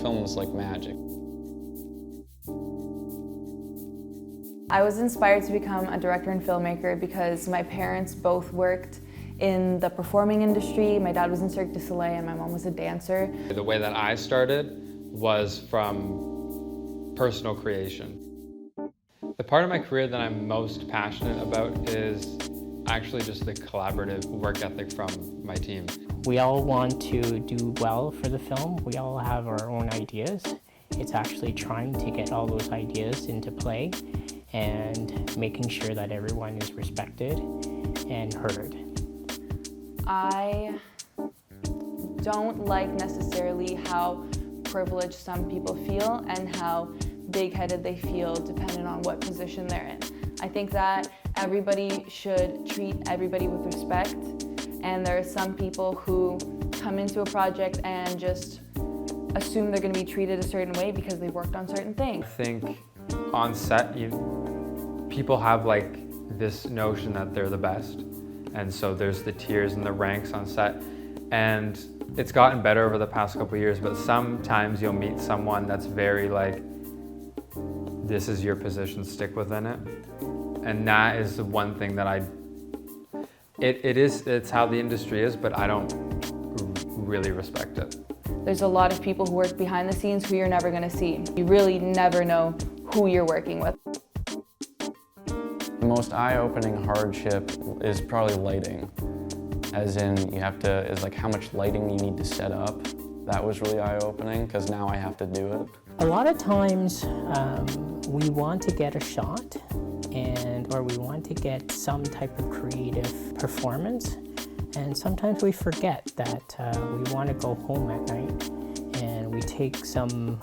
film is like magic. I was inspired to become a director and filmmaker because my parents both worked in the performing industry. My dad was in Cirque du Soleil and my mom was a dancer. The way that I started was from personal creation. The part of my career that I'm most passionate about is actually just the collaborative work ethic from my team. We all want to do well for the film. We all have our own ideas. It's actually trying to get all those ideas into play and making sure that everyone is respected and heard. I don't like necessarily how privileged some people feel and how big-headed they feel depending on what position they're in. I think that everybody should treat everybody with respect, and there are some people who come into a project and just assume they're going to be treated a certain way because they've worked on certain things. I think on set, people have like this notion that they're the best, and so there's the tiers and the ranks on set, and it's gotten better over the past couple of years, but sometimes you'll meet someone that's very like, this is your position, stick within it. And that is the one thing that it's how the industry is, but I don't really respect it. There's a lot of people who work behind the scenes who you're never going to see. You really never know who you're working with. The most eye-opening hardship is probably lighting. As in, it's like how much lighting you need to set up. That was really eye-opening, because now I have to do it. A lot of times, we want to get a shot or we want to get some type of creative performance, and sometimes we forget that we want to go home at night, and we take some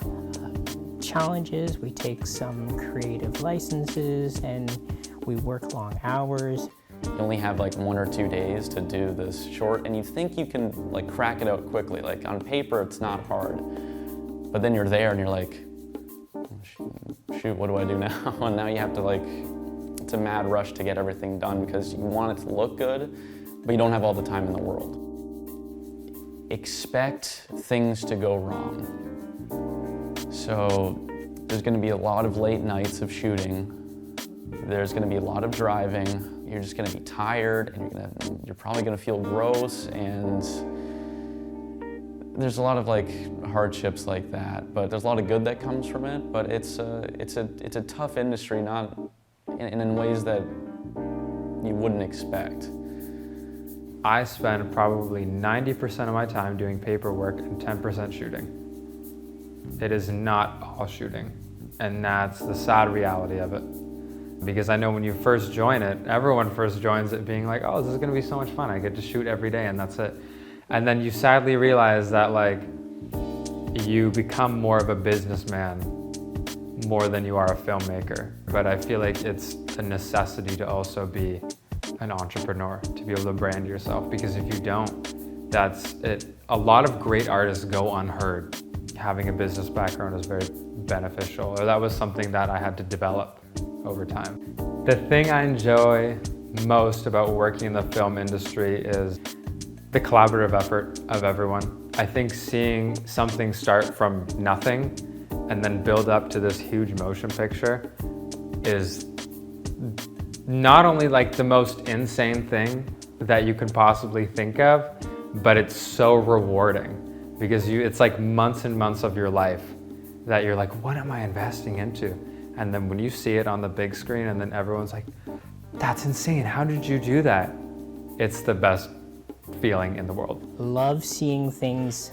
challenges, we take some creative licenses, and we work long hours. You only have like 1 or 2 days to do this short, and you think you can like crack it out quickly. Like on paper, it's not hard, but then you're there and you're like, shoot, what do I do now? And now you have to it's a mad rush to get everything done because you want it to look good, but you don't have all the time in the world. Expect things to go wrong. So there's gonna be a lot of late nights of shooting. There's gonna be a lot of driving. You're just gonna be tired, and you're probably gonna feel gross, and there's a lot of hardships like that, but there's a lot of good that comes from it. But it's a tough industry, not in ways that you wouldn't expect. I spend probably 90% of my time doing paperwork and 10% shooting. It is not all shooting, and that's the sad reality of it. Because I know when you first join it, everyone first joins it being like, oh, this is gonna be so much fun. I get to shoot every day and that's it. And then you sadly realize that you become more of a businessman more than you are a filmmaker. But I feel like it's a necessity to also be an entrepreneur, to be able to brand yourself, because if you don't, that's it. A lot of great artists go unheard. Having a business background is very beneficial, or that was something that I had to develop over time. The thing I enjoy most about working in the film industry is the collaborative effort of everyone. I think seeing something start from nothing and then build up to this huge motion picture is not only the most insane thing that you can possibly think of, but it's so rewarding because it's like months and months of your life that you're like, what am I investing into? And then when you see it on the big screen and then everyone's like, that's insane, how did you do that? It's the best feeling in the world. Love seeing things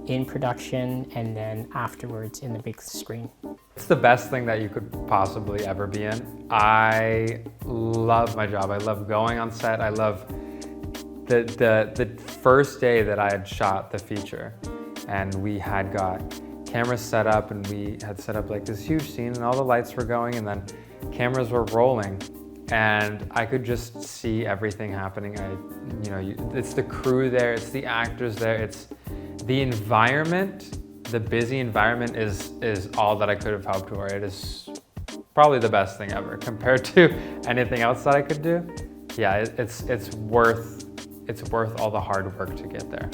in production and then afterwards in the big screen. It's the best thing that you could possibly ever be in. I love my job. I love going on set. I love the first day that I had shot the feature, and we had got cameras set up, and we had set up this huge scene, and all the lights were going, and then cameras were rolling, and I could just see everything happening. It's the crew there, it's the actors there, it's the environment. The busy environment is all that I could have hoped for. It is probably the best thing ever compared to anything else that I could do. Yeah, it's worth all the hard work to get there.